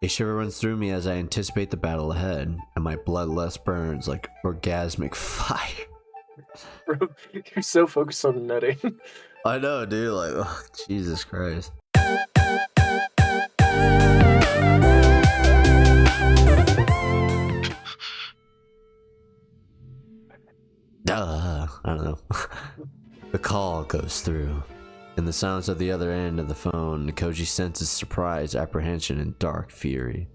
A shiver runs through me as I anticipate the battle ahead, and my bloodlust burns like orgasmic fire. Bro, you're so focused on nutting. I know, dude. Like, oh, Jesus Christ. I don't know. The call goes through. In the silence at the other end of the phone, Koji senses surprise, apprehension, and dark fury.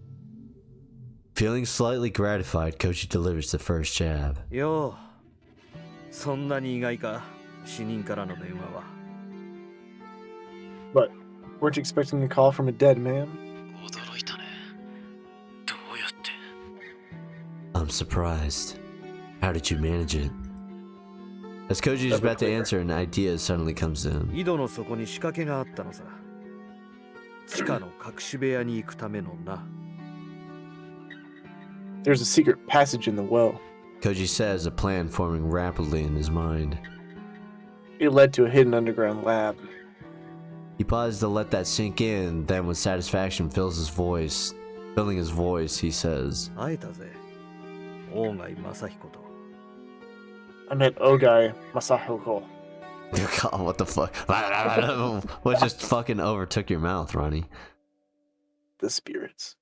Feeling slightly gratified, Koji delivers the first jab. Yo, そんなに意外か、死人からの電話は。But weren't you expecting a call from a dead man? 驚いたね。どうやって？ I'm surprised. How did you manage it? As Koji is about to answer, an idea suddenly comes in. 井戸の底に仕掛けがあったのさ。地下の隠し部屋に行くためのな。There's a secret passage in the well. Koji says, a plan forming rapidly in his mind. It led to a hidden underground lab. He pauses to let that sink in, then with satisfaction filling his voice, he says, 会えたぜ。大貝正彦と。I met Ogai Masahiko. God, what the fuck? What just fucking overtook your mouth, Ronnie? The spirits.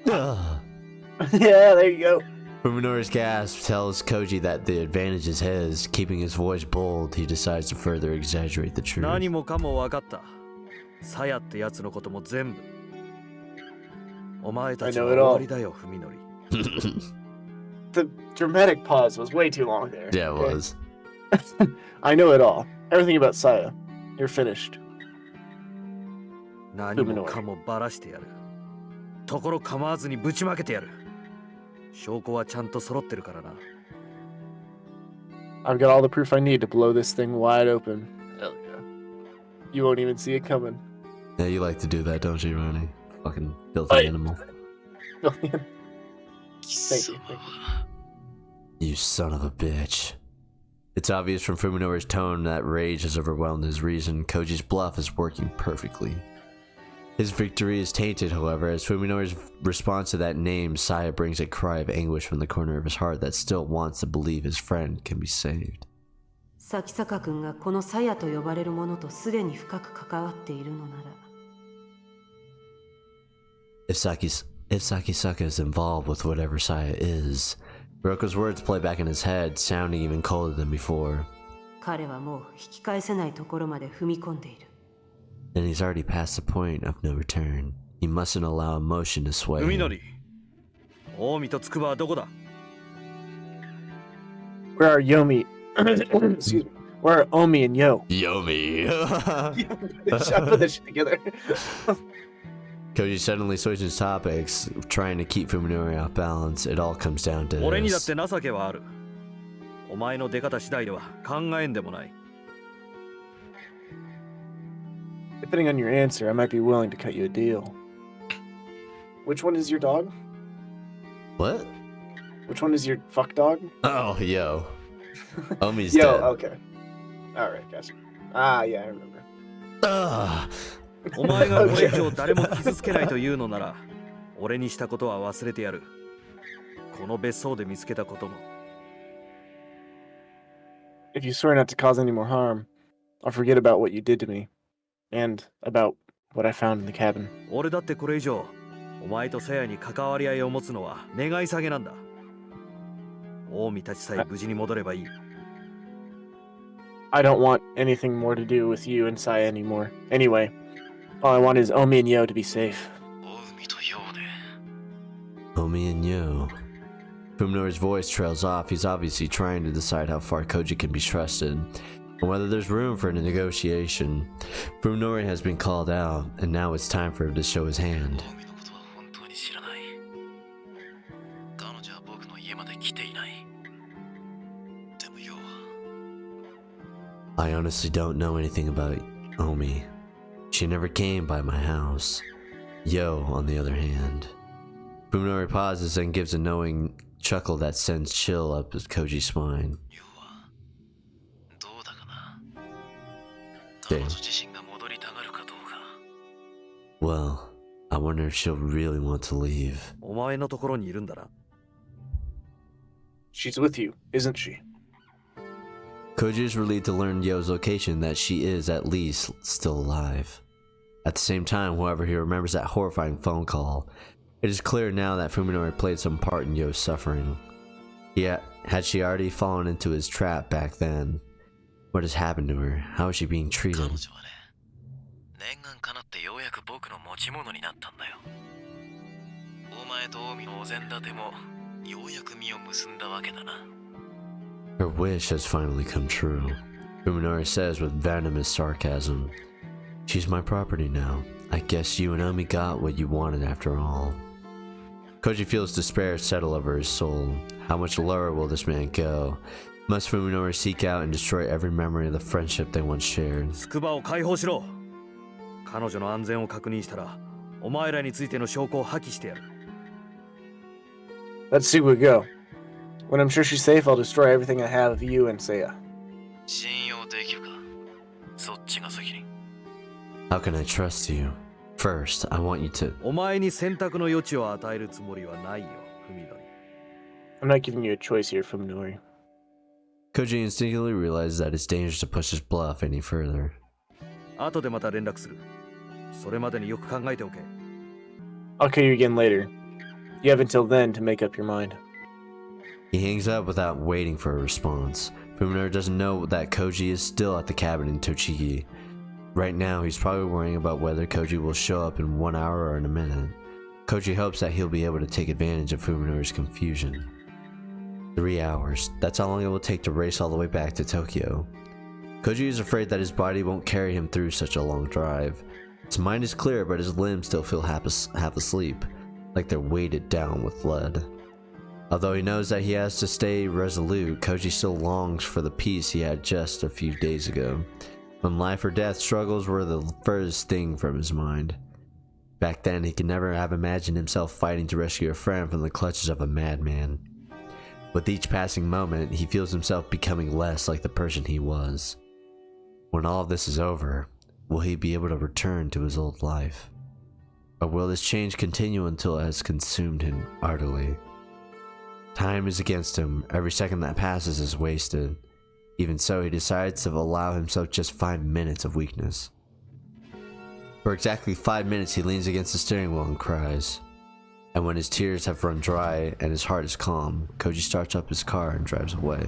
Yeah, there you go. Fuminori's gasp tells Koji that the advantage is his. Keeping his voice bold, he decides to further exaggerate the truth. 何もかも分かった。サヤってやつのことも全部。お前たちは終わりだよ、フミノリ。The dramatic pause was way too long there. Yeah, it was. I know it all. Everything about Saya. You're finished. 何もかもバラしてやる。ところ構わずにぶちまけてやる。証拠はちゃんと揃ってるからな。I've got all the proof I need to blow this thing wide open. Hell yeah. You won't even see it coming. Yeah, you like to do that, don't you, Ronnie? Fucking filthy animal. Thank you. You son of a bitch. It's obvious from Fuminori's tone that rage has overwhelmed his reason. Koji's bluff is working perfectly. His victory is tainted, however, as Fuminori's response to that name, Saya brings a cry of anguish from the corner of his heart that still wants to believe his friend can be saved. 咲坂君がこのサヤと呼ばれるものとすでに深く関わっているのなら。If Sakisaka is involved with whatever Saya is, Roko's words play back in his head, sounding even colder than before. 彼はもう引き返せないところまで踏み込んでいる。And he's already past the point of no return. He mustn't allow emotion to sway him. 海のり、近江と筑波はどこだ？ Where are Yomi? Excuse me. Where are Omi and Yo? Yomi! I put this shit together. Koji suddenly switches topics, trying to keep Fuminori off balance. It all comes down to 俺にだっ this. て情けはある。お前の出方次第では考えんでもない。 Depending on your answer, I might be willing to cut you a deal. Which one is your dog? What? Which one is your fuck dog? Oh, yo. Omi's Yo, dead. okay. Alright, gotcha. Ah, yeah, I remember. Ugh. お前がこれ以上誰も傷つけないというのなら、俺にしたことは忘れてやる。この別荘で見つけたことも。 If you swear not to cause any more harm, I'll forget about what you did to me. And about what I found in the cabin. 俺だってこれ以上、お前とサヤに関わり合いを持つのは願い下げなんだ。近江たちさえ無事に戻ればいい。 I don't want anything more to do with you and Saya anymore. Anyway, all I want is Omi and Yo to be safe. 海とようね。 Omi and Yo. Fuminori's voice trails off. He's obviously trying to decide how far Koji can be trusted, and whether there's room for a negotiation. Fuminori has been called out, and now it's time for him to show his hand. 海のことは本当に知らない。彼女は僕の家まで来ていない。でもようは。 I honestly don't know anything about Omi. She never came by my house. Yo, on the other hand. Fuminori pauses and gives a knowing chuckle that sends chill up Koji's spine. ようはどうだかな。 Damn. 彼女自身が戻りたがるかどうか。 Well, I wonder if she'll really want to leave. お前のところにいるんだな。 She's with you, isn't she? Koji is relieved to learn Yo's location, that she is at least still alive. At the same time, however, he remembers that horrifying phone call. It is clear now that Fuminori played some part in Yo's suffering. Yet, had she already fallen into his trap back then? What has happened to her? How is she being 彼 treated? 女はね、念願かなってようやく僕の持ち物になったんだよ。お前と近江のお膳立てもようやく実を結んだわけだな。 Her wish has finally come true. Fuminori says with venomous sarcasm. She's my property now. I guess you and Omi got what you wanted after all. Koji feels despair settle over his soul. How much lower will this man go? Must Fuminori seek out and destroy every memory of the friendship they once shared? つくばを解放しろ。彼女の安全を確認したら、お前らについての証拠を破棄してやる。 Let's see where we go. When I'm sure she's safe, I'll destroy everything I have of you and Seiya. 信用できるか、そっちが責任。 How can I trust you? First, I want you to. お前に選択の余地を与えるつもりはないよ、フミノリ。 I'm not giving you a choice here, Fuminori. Koji instinctively realizes that it's dangerous to push his bluff any further. 後でまた連絡する。それまでによく考えておけ。 I'll call you again later. You have until then to make up your mind. He hangs up without waiting for a response. Fuminori doesn't know that Koji is still at the cabin in Tochigi. Right now, he's probably worrying about whether Koji will show up in 1 hour or in a minute. Koji hopes that he'll be able to take advantage of Fuminori's confusion. 3 hours. That's how long it will take to race all the way back to Tokyo. Koji is afraid that his body won't carry him through such a long drive. His mind is clear, but his limbs still feel half asleep, like they're weighted down with lead. Although he knows that he has to stay resolute, Koji still longs for the peace he had just a few days ago, when life or death struggles were the furthest thing from his mind. Back then, he could never have imagined himself fighting to rescue a friend from the clutches of a madman. With each passing moment, he feels himself becoming less like the person he was. When all of this is over, will he be able to return to his old life? Or will this change continue until it has consumed him utterly? Time is against him. Every second that passes is wasted. Even so, he decides to allow himself just 5 minutes of weakness. For exactly 5 minutes, he leans against the steering wheel and cries. And when his tears have run dry and his heart is calm, Koji starts up his car and drives away.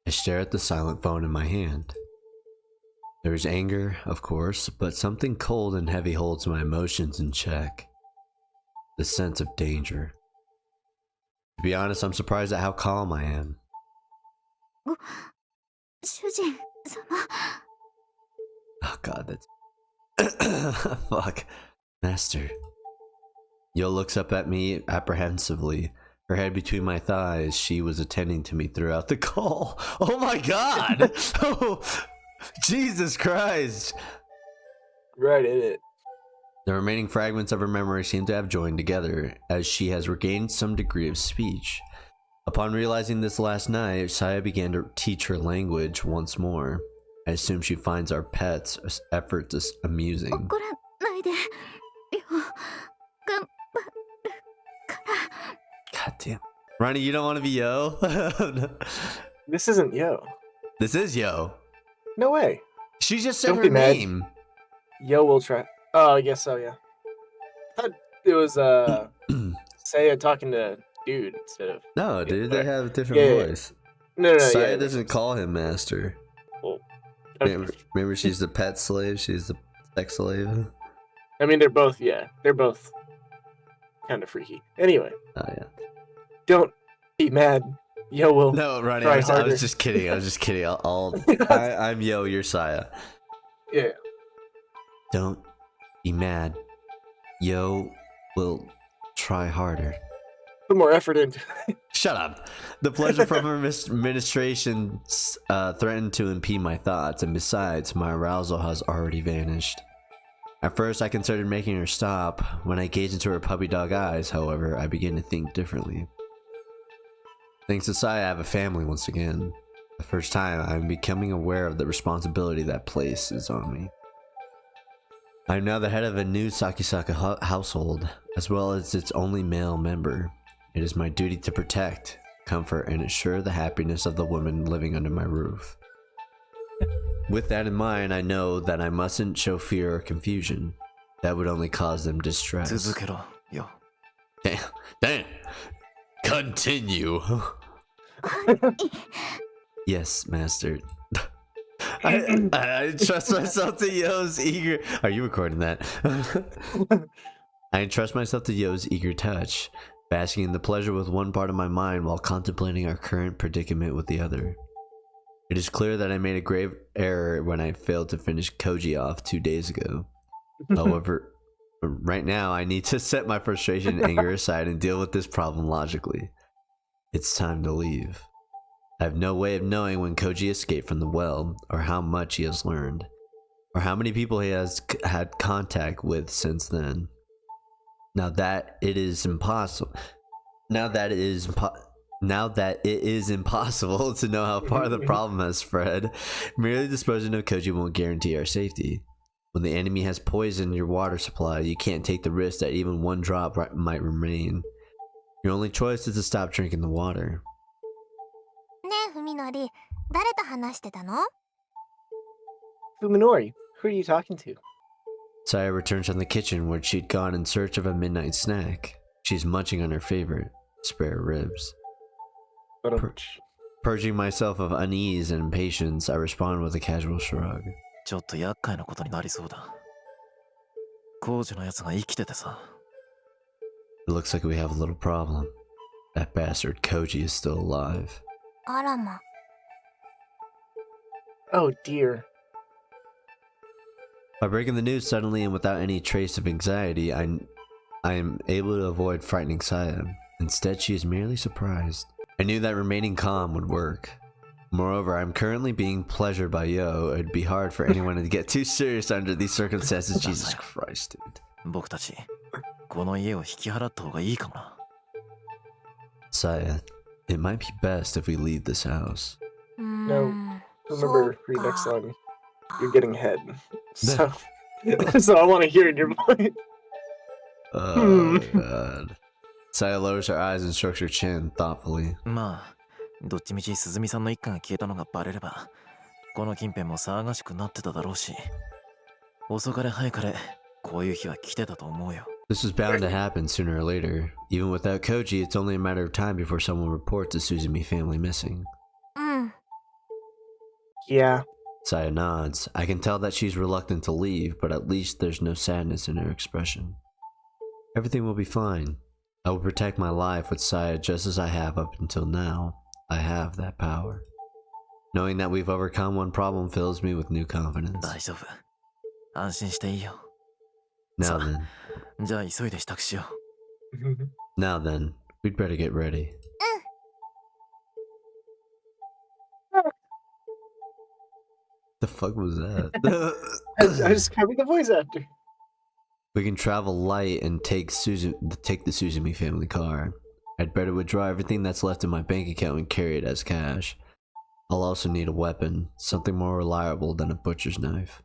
I stare at the silent phone in my hand. There is anger, of course, but something cold and heavy holds my emotions in check. The sense of danger. To be honest, I'm surprised at how calm I am. 主人様 Oh god, that's... Fuck. Master. Yo looks up at me apprehensively, her head between my thighs. She was attending to me throughout the call. Oh my god! Oh, Jesus Christ! Right in it. The remaining fragments of her memory seem to have joined together, as she has regained some degree of speech. Upon realizing this last night, Saya began to teach her language once more. I assume she finds our pet's efforts amusing. 怒らないでよ頑張るから God damn. Ronnie, you don't want to be Yo? This isn't Yo. This is Yo. No way. She just said Don't her be mad. name. Yo will try. Oh, I guess so, yeah. I thought it was Seiya talking to dude instead of... No, dude, they have a different Yeah. voice. No, Saya yeah. doesn't call him master. Well, Remember, she's the pet slave, she's the sex slave. I mean, they're both kind of freaky. Anyway, Oh, yeah. don't be mad. Yo will... No, Ronnie, try I harder. was just kidding. I'm Yo, you're Saya. Yeah. Don't be mad. Yo will try harder. Put more effort into it. Shut up. The pleasure from her administration threatened to impede my thoughts, and besides, my arousal has already vanished. At first, I considered making her stop. When I gaze into her puppy dog eyes, however, I begin to think differently. Thanks to Saya, I have a family once again. the first time, I'm becoming aware of the responsibility that places on me. I am now the head of a new Sakisaka household, as well as its only male member. It is my duty to protect, comfort, and ensure the happiness of the women living under my roof. With that in mind, I know that I mustn't show fear or confusion. That would only cause them distress. 続けろよ。 Damn. Continue. Yes, master. I trust myself to Yo's eager. Are you recording that? I entrust myself to Yo's eager touch, basking in the pleasure with one part of my mind while contemplating our current predicament with the other. It is clear that I made a grave error when I failed to finish Koji off 2 days ago. However, right now I need to set my frustration and anger aside and deal with this problem logically. It's time to leave. I have no way of knowing when Koji escaped from the well, or how much he has learned, or how many people he has had contact with since then. Now that it is impossible to know how far the problem has spread, merely disposing of Koji won't guarantee our safety. When the enemy has poisoned your water supply, you can't take the risk that even one drop might remain. Your only choice is to stop drinking the water. ねえ、文則、誰と話してたの？ Fuminori, who are you talking to? Saya returns from the kitchen where she'd gone in search of a midnight snack. She's munching on her favorite, spare ribs. Purging myself of unease and impatience, I respond with a casual shrug. ちょっと厄介なことになりそうだ。工事のやつが生きててさ。It looks like we have a little problem. That bastard Koji is still alive. あらま。Oh dear. By breaking the news suddenly and without any trace of anxiety, I am able to avoid frightening Saya. Instead, she is merely surprised. I knew that remaining calm would work. Moreover, I'm currently being pleasured by Yo. It'd be hard for anyone to get too serious under these circumstances. Jesus Christ, dude. 僕たち、この家を引き払った方がいいかもな。Saya, it might be best if we leave this house. No. Remember, for your next line, you're getting head. So, so I want to hear it in your voice. Oh, God. Saya lowers her eyes and strokes her chin thoughtfully. まあ、どっちみち鈴見さんの一家が消えたのがバレれば、この近辺も騒がしくなってただろうし、遅かれ早かれ、こういう日は来てたと思うよ。This was bound to happen sooner or later. Even without Koji, it's only a matter of time before someone reports the Suzumi family missing. うん。 Yeah. Saya nods. I can tell that she's reluctant to leave, but at least there's no sadness in her expression. Everything will be fine. I will protect my life with Saya just as I have up until now. I have that power. Knowing that we've overcome one problem fills me with new confidence. 大丈夫。安心していいよ。 Now then, じゃあ急いで支度しよ now then, we'd better get ready. The fuck was that? I just copied the voice after. We can travel light and take the Suzumi family car. I'd better withdraw everything that's left in my bank account and carry it as cash. I'll also need a weapon, something more reliable than a butcher's knife.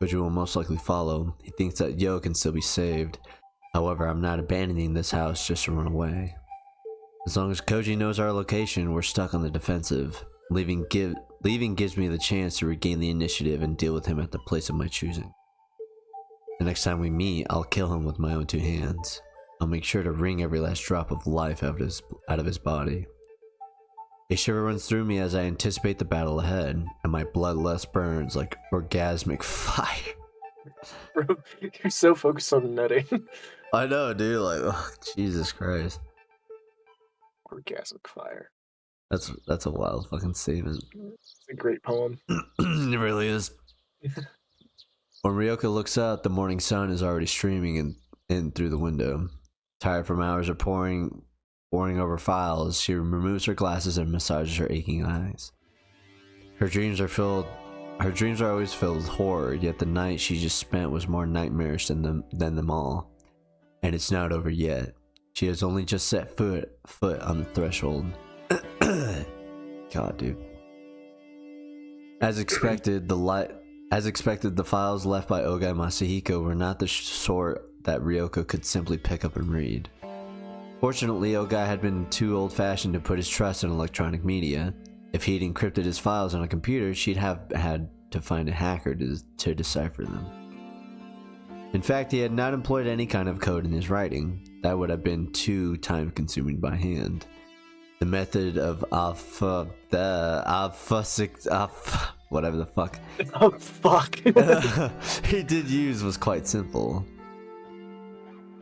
Koji will most likely follow. He thinks that Yo can still be saved. However, I'm not abandoning this house just to run away. As long as Koji knows our location, we're stuck on the defensive. Leaving gives me the chance to regain the initiative and deal with him at the place of my choosing. The next time we meet, I'll kill him with my own 2 hands. I'll make sure to wring every last drop of life out of his body. A shiver runs through me as I anticipate the battle ahead, and my bloodlust burns like orgasmic fire. Bro, you're so focused on nutting. I know, dude. Like, oh, Jesus Christ. Orgasmic fire. That's a wild fucking statement. It's a great poem. It really is. When Ryoka looks out, the morning sun is already streaming in through the window. Tired from hours of poring over files, she removes her glasses and massages her aching eyes. Her dreams are always filled with horror, yet the night she just spent was more nightmarish than them all. And it's not over yet. She has only just set foot on the threshold. God, dude. As expected, the files left by Ogai Masahiko were not the sort that Ryoko could simply pick up and read. Fortunately, Ogai had been too old-fashioned to put his trust in electronic media. If he'd encrypted his files on a computer, she'd have had to find a hacker to decipher them. In fact, he had not employed any kind of code in his writing. That would have been too time-consuming by hand. The method of whatever the fuck Oh fuck. he did use was quite simple.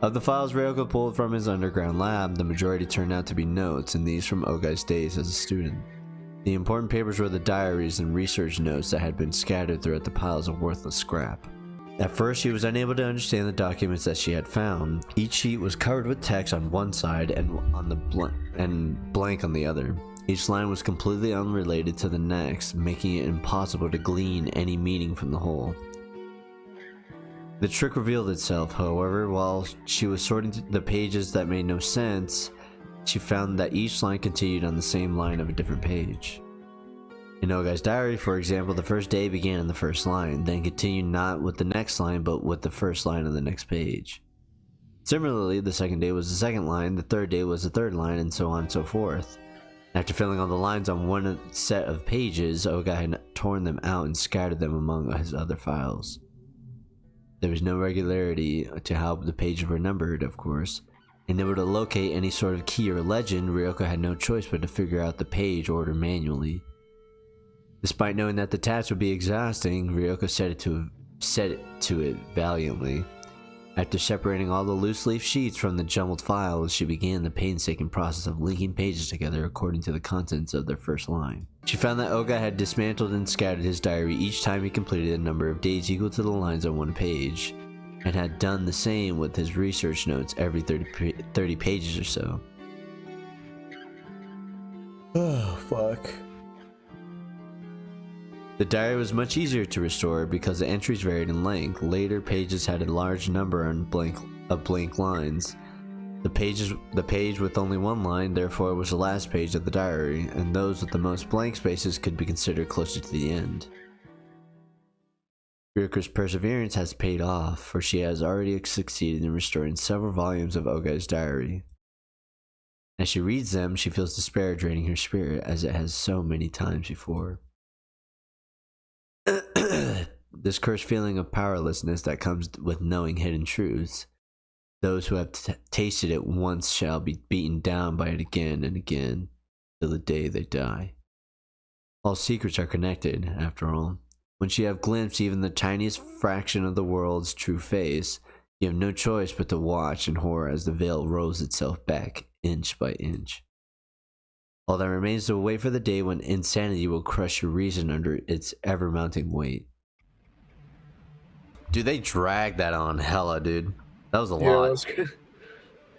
Of the files Ryoko pulled from his underground lab, the majority turned out to be notes, and these from Ogai's days as a student. The important papers were the diaries and research notes that had been scattered throughout the piles of worthless scrap. At first, she was unable to understand the documents that she had found. Each sheet was covered with text on one side and blank on the other. Each line was completely unrelated to the next, making it impossible to glean any meaning from the whole. The trick revealed itself, however, while she was sorting the pages that made no sense. She found that each line continued on the same line of a different page. In Ogai's diary, for example, the first day began on the first line, then continued not with the next line, but with the first line on the next page. Similarly, the second day was the second line, the third day was the third line, and so on and so forth. After filling all the lines on one set of pages, Ogai had torn them out and scattered them among his other files. There was no regularity to how the pages were numbered, of course. In order to locate any sort of key or legend, Ryoko had no choice but to figure out the page order manually. Despite knowing that the task would be exhausting, Ryoko set it to it valiantly. After separating all the loose-leaf sheets from the jumbled files, she began the painstaking process of linking pages together according to the contents of their first line. She found that Ogai had dismantled and scattered his diary each time he completed a number of days equal to the lines on one page, and had done the same with his research notes every 30 pages or so. Oh, fuck. The diary was much easier to restore because the entries varied in length. Later pages had a large number of blank lines. The page with only one line, therefore, was the last page of the diary, and those with the most blank spaces could be considered closer to the end. Ryoko's perseverance has paid off, for she has already succeeded in restoring several volumes of Ogai's diary. As she reads them, she feels despair draining her spirit, as it has so many times before. This cursed feeling of powerlessness that comes with knowing hidden truths. Those who have tasted it once shall be beaten down by it again and again, till the day they die. All secrets are connected, after all. Once you have glimpsed even the tiniest fraction of the world's true face, you have no choice but to watch in horror as the veil rolls itself back, inch by inch. All that remains to wait for the day when insanity will crush your reason under its ever-mounting weight. Dude, they dragged that on hella, dude. That was a lot.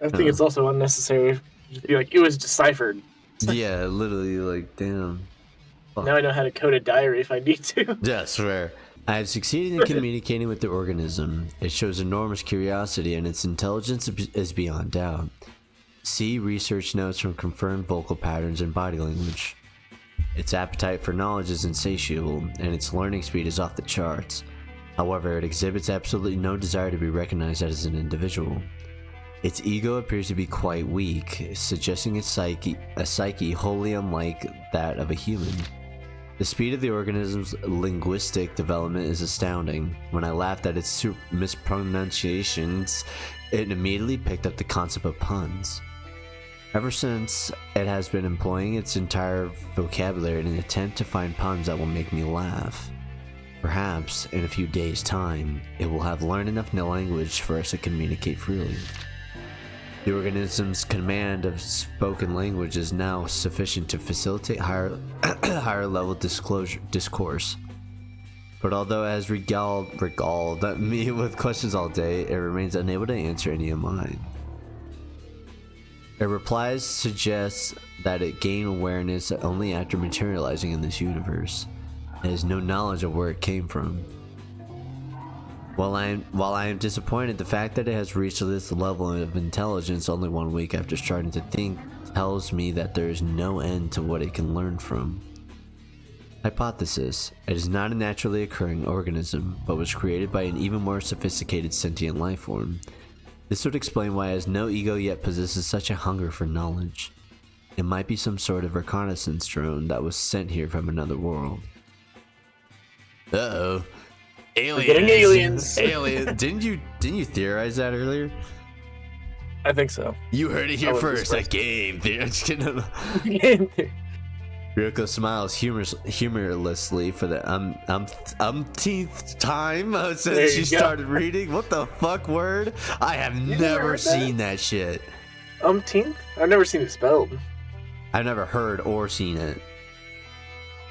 I think it's also unnecessary. Just be like, it was deciphered. Yeah, literally, like, damn. Fuck. Now I know how to code a diary if I need to. Yeah, I swear. I have succeeded in communicating with the organism. It shows enormous curiosity, and its intelligence is beyond doubt. See research notes from confirmed vocal patterns and body language. Its appetite for knowledge is insatiable, and its learning speed is off the charts. However, it exhibits absolutely no desire to be recognized as an individual. Its ego appears to be quite weak, suggesting a psyche wholly unlike that of a human. The speed of the organism's linguistic development is astounding. When I laughed at its mispronunciations, it immediately picked up the concept of puns. Ever since, it has been employing its entire vocabulary in an attempt to find puns that will make me laugh. Perhaps, in a few days' time, it will have learned enough language for us to communicate freely. The organism's command of spoken language is now sufficient to facilitate higher level discourse. But although it has regaled me with questions all day, it remains unable to answer any of mine. It replies suggests that it gained awareness only after materializing in this universe. It has no knowledge of where it came from. While I am disappointed, the fact that it has reached this level of intelligence only 1 week after starting to think tells me that there is no end to what it can learn from. Hypothesis: it is not a naturally occurring organism, but was created by an even more sophisticated sentient life form. This would explain why it has no ego yet possesses such a hunger for knowledge. It might be some sort of reconnaissance drone that was sent here from another world. Uh-oh. Aliens. We're getting aliens. Alien. Didn't you theorize that earlier? I think so. You heard it here I wasn't first. A surprised. game theory. I'm just kidding. Ryoko smiles humorlessly for the umpteenth time There since she you go. started reading. What the fuck word? I have never never heard that? seen that shit. Umpteenth? I've never seen it spelled. I've never heard or seen it.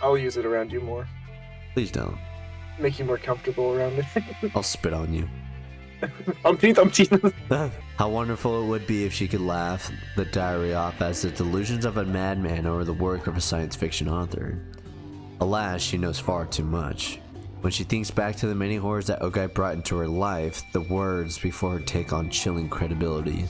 I'll use it around you more. Please don't. Make you more comfortable around it. I'll spit on you. Umpteenth. How wonderful it would be if she could laugh the diary off as the delusions of a madman or the work of a science fiction author. Alas, she knows far too much. When she thinks back to the many horrors that Ogai brought into her life, the words before her take on chilling credibility.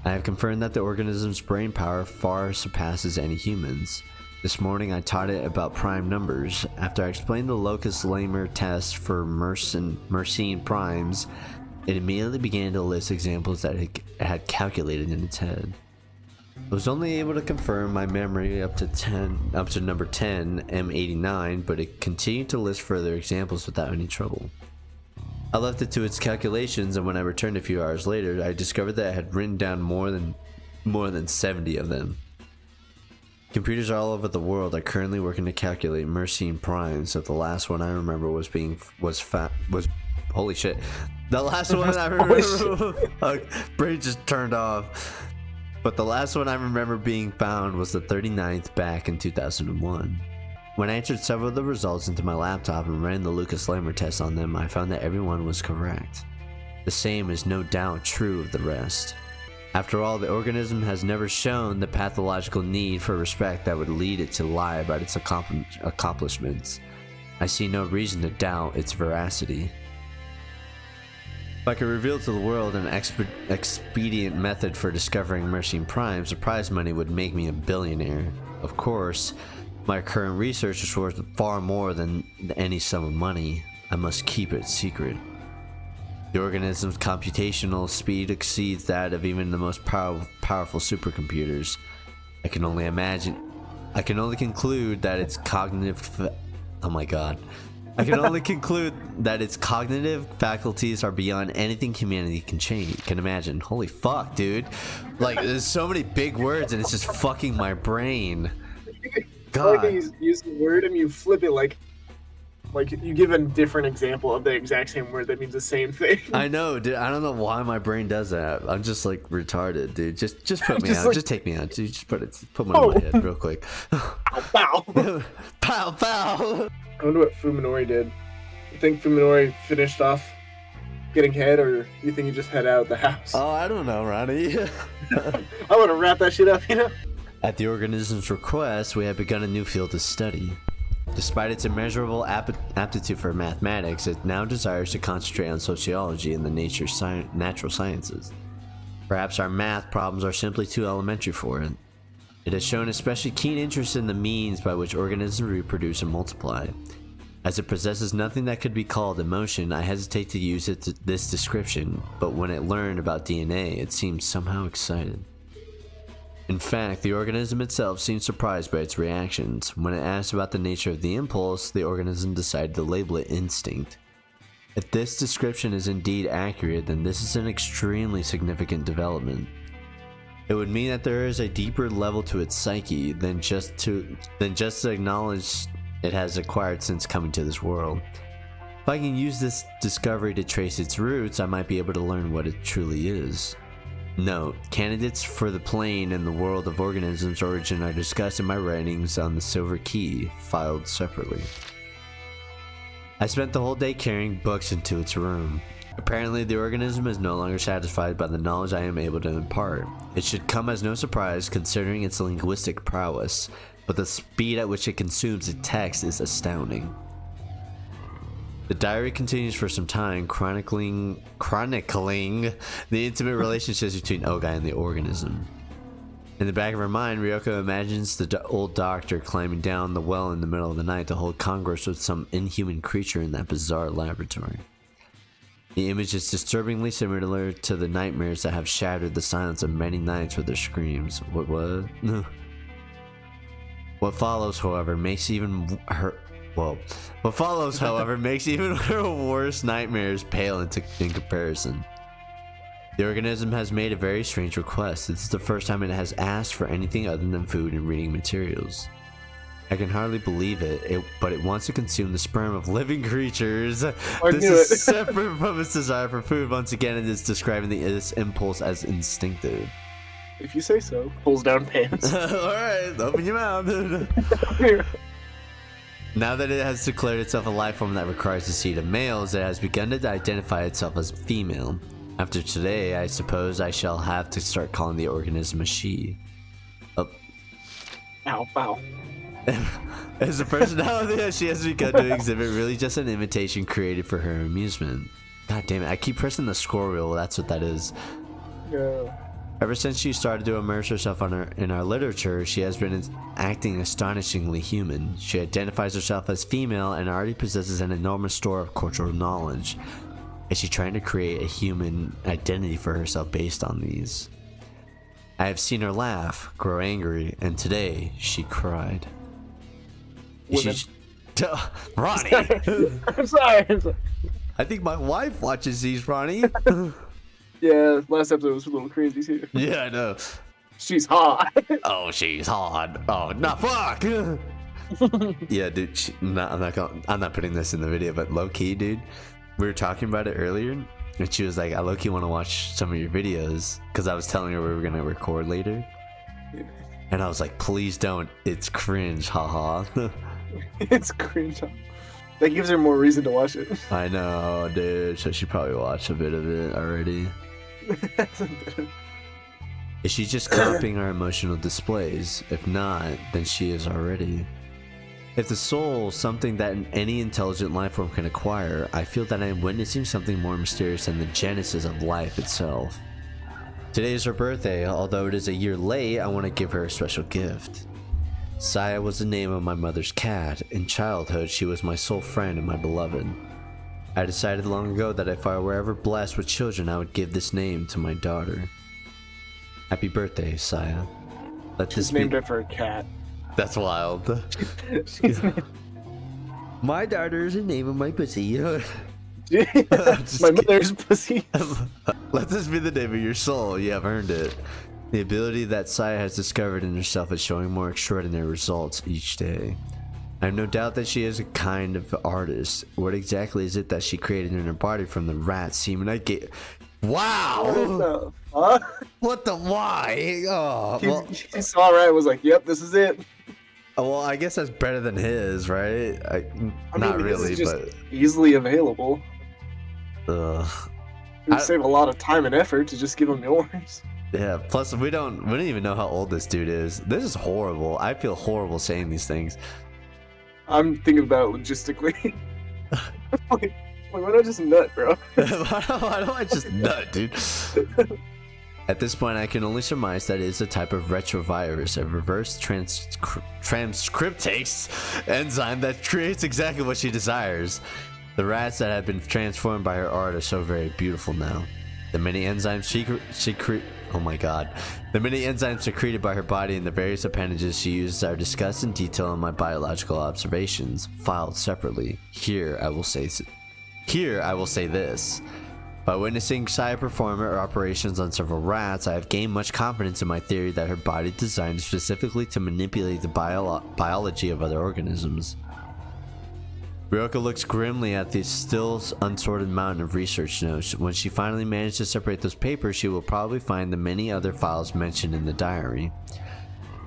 I have confirmed that the organism's brain power far surpasses any human's. This morning I taught it about prime numbers. After I explained the Locus-Lamer test for Mersenne primes, it immediately began to list examples that it had calculated in its head. I was only able to confirm my memory up to number 10, M89, but it continued to list further examples without any trouble. I left it to its calculations, and when I returned a few hours later, I discovered that I had written down more than 70 of them. Computers all over the world are currently working to calculate Mersenne primes, so the last one I remember was holy shit. The last one I remember brain just turned off. But the last one I remember being found was the 39th back in 2001. When I entered several of the results into my laptop and ran the Lucas-Lamer test on them, I found that everyone was correct. The same is no doubt true of the rest. After all, the organism has never shown the pathological need for respect that would lead it to lie about its accomplishments. I see no reason to doubt its veracity. If I could reveal to the world an expedient method for discovering Mersenne primes, the prize money would make me a billionaire. Of course, my current research is worth far more than any sum of money. I must keep it secret. The organism's computational speed exceeds that of even the most powerful supercomputers. I can only conclude that its cognitive... Oh my god. I can only conclude that its cognitive faculties are beyond anything humanity can imagine. Holy fuck, dude. Like, there's so many big words and it's just fucking my brain. I like how God. you use the word and you flip it like you give a different example of the exact same word that means the same thing. I know, dude. I don't know why my brain does that. I'm just like retarded, dude. Just put me Just out. like- Just take me out. Dude, just put one in my head real quick. Bow. Pow pow. I wonder what Fuminori did. You think Fuminori finished off getting head, or you think he just head out of the house? Oh, I don't know, Ronnie. I want to wrap that shit up, you know? At the organism's request, we have begun a new field to study. Despite its immeasurable aptitude for mathematics, it now desires to concentrate on sociology and the natural sciences. Perhaps our math problems are simply too elementary for it. It has shown especially keen interest in the means by which organisms reproduce and multiply. As it possesses nothing that could be called emotion, I hesitate to use this description, but when it learned about DNA, it seemed somehow excited. In fact, the organism itself seemed surprised by its reactions. When it asked about the nature of the impulse, the organism decided to label it instinct. If this description is indeed accurate, then this is an extremely significant development. It would mean that there is a deeper level to its psyche than just to acknowledge it has acquired since coming to this world. If I can use this discovery to trace its roots, I might be able to learn what it truly is. Note: candidates for the plane and the world of organisms' origin are discussed in my writings on the Silver Key, filed separately. I spent the whole day carrying books into its room. Apparently, the organism is no longer satisfied by the knowledge I am able to impart. It should come as no surprise considering its linguistic prowess, but the speed at which it consumes its text is astounding. The diary continues for some time, chronicling the intimate relationships between Ogai and the organism. In the back of her mind, Ryoko imagines the old doctor climbing down the well in the middle of the night to hold congress with some inhuman creature in that bizarre laboratory. The image is disturbingly similar to the nightmares that have shattered the silence of many nights with their screams. What? No. What follows, however, makes even her worst nightmares pale in comparison. The organism has made a very strange request. This is the first time it has asked for anything other than food and reading materials. I can hardly believe it, but it wants to consume the sperm of living creatures. This is separate from its desire for food. Once again, it is describing this impulse as instinctive. If you say so. Pulls down pants. Alright, open your mouth. Now that it has declared itself a life form that requires the seed of males, it has begun to identify itself as female. After today, I suppose I shall have to start calling the organism a she. Oh. Ow, wow. As the personality that she has begun to exhibit really just an imitation created for her amusement. God damn it, I keep pressing the score wheel, that's what that is. Yeah. Ever since she started to immerse herself in our literature, she has been acting astonishingly human. She identifies herself as female and already possesses an enormous store of cultural knowledge. Is she trying to create a human identity for herself based on these? I have seen her laugh, grow angry, and today she cried. Ronnie! I'm sorry. I think my wife watches these, Ronnie. Yeah, last episode was a little crazy too. Yeah, I know. She's hot. Oh, she's hot. Oh, nah, fuck. Yeah, dude. I'm not putting this in the video, but low key, dude. We were talking about it earlier, and she was like, "I low key want to watch some of your videos," because I was telling her we were gonna record later. And I was like, "Please don't. It's cringe, haha." It's cringe. That gives her more reason to watch it. I know, dude. So she probably watched a bit of it already. Is she just copying our emotional displays? If not, then she is already. If the soul, something that any intelligent life form can acquire, I feel that I am witnessing something more mysterious than the genesis of life itself. Today is her birthday. Although it is a year late, I want to give her a special gift. Saya was the name of my mother's cat. In childhood, she was my sole friend and my beloved. I decided long ago that if I were ever blessed with children, I would give this name to my daughter. Happy birthday, Saya. She's named after a cat. That's wild. My daughter is the name of my pussy. My mother's pussy. Let this be the name of your soul. You have earned it. The ability that Saya has discovered in herself is showing more extraordinary results each day. I have no doubt that she is a kind of artist. What exactly is it that she created in her body from the rat semen I get? Wow! What the why? Oh, well, he saw rat and was like, "Yep, this is it." Well, I guess that's better than his, right? Not really, but easily available. Ugh. It would save a lot of time and effort to just give him yours. Yeah, plus we don't even know how old this dude is. This is horrible. I feel horrible saying these things. I'm thinking about it logistically. Why don't I just nut, bro? Why don't I just nut, dude? At this point, I can only surmise that it is a type of retrovirus, a reverse transcriptase enzyme that creates exactly what she desires. The rats that have been transformed by her art are so very beautiful now. The many enzymes The many enzymes secreted by her body and the various appendages she uses are discussed in detail in my biological observations, filed separately. Here I will say this. By witnessing Saya perform her operations on several rats, I have gained much confidence in my theory that her body is designed specifically to manipulate the biology of other organisms. Ryoko looks grimly at the still unsorted mountain of research notes. When she finally manages to separate those papers, she will probably find the many other files mentioned in the diary.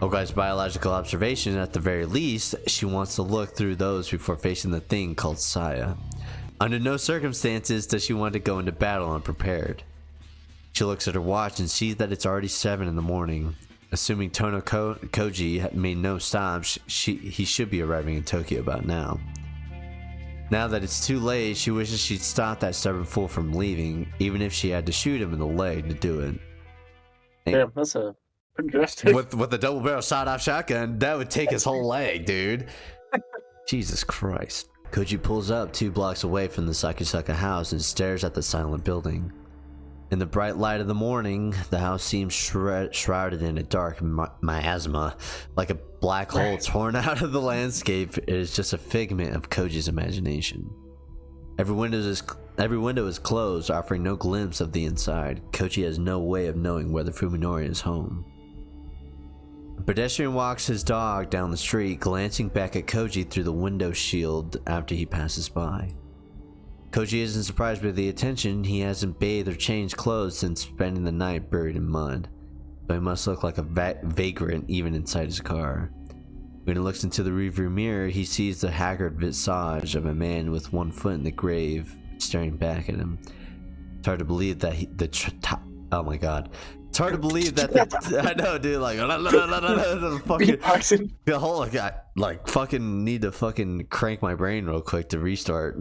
Ogai's biological observation, at the very least, she wants to look through those before facing the thing called Saya. Under no circumstances does she want to go into battle unprepared. She looks at her watch and sees that it's already 7 in the morning. Assuming Tono Koji made no stops, he should be arriving in Tokyo about now. Now that it's too late, she wishes she'd stopped that stubborn fool from leaving, even if she had to shoot him in the leg to do it. Damn, that's a Progressive. with a double barrel sawed-off shotgun, that would take his whole leg, dude. Jesus Christ. Koji pulls up 2 blocks away from the Sakisaka house and stares at the silent building. In the bright light of the morning, the house seems shrouded in a dark miasma, like a black hole torn out of the landscape. It is just a figment of Koji's imagination. Every window is closed, offering no glimpse of the inside. Koji has no way of knowing whether Fuminori is home. A pedestrian walks his dog down the street, glancing back at Koji through the window shield after he passes by. Koji isn't surprised by the attention. He hasn't bathed or changed clothes since spending the night buried in mud, so he must look like a vagrant even inside his car. When he looks into the rearview mirror, he sees the haggard visage of a man with one foot in the grave, staring back at him. It's hard to believe that oh my god. It's hard to believe that I know, dude, like fucking the whole like fucking need to fucking crank my brain real quick to restart.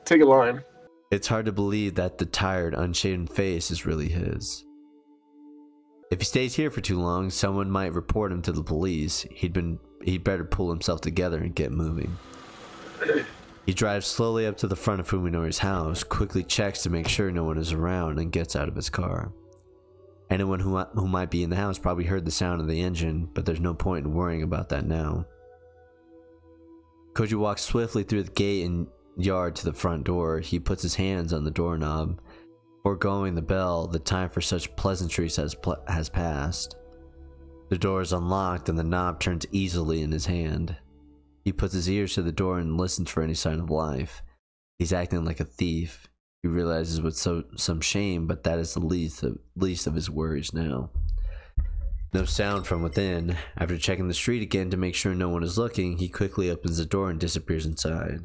Take a line. It's hard to believe that the tired, unshaven face is really his. If he stays here for too long, someone might report him to the police. He'd better pull himself together and get moving. He drives slowly up to the front of Fuminori's house, quickly checks to make sure no one is around, and gets out of his car. Anyone who might be in the house probably heard the sound of the engine, but there's no point in worrying about that now. Koji walks swiftly through the gate and yard to the front door. He puts his hands on the doorknob. Foregoing the bell, the time for such pleasantries has passed. The door is unlocked and the knob turns easily in his hand. He puts his ears to the door and listens for any sign of life. He's acting like a thief. He realizes with some shame, but that is the least of his worries now. No sound from within. After checking the street again to make sure no one is looking, he quickly opens the door and disappears inside.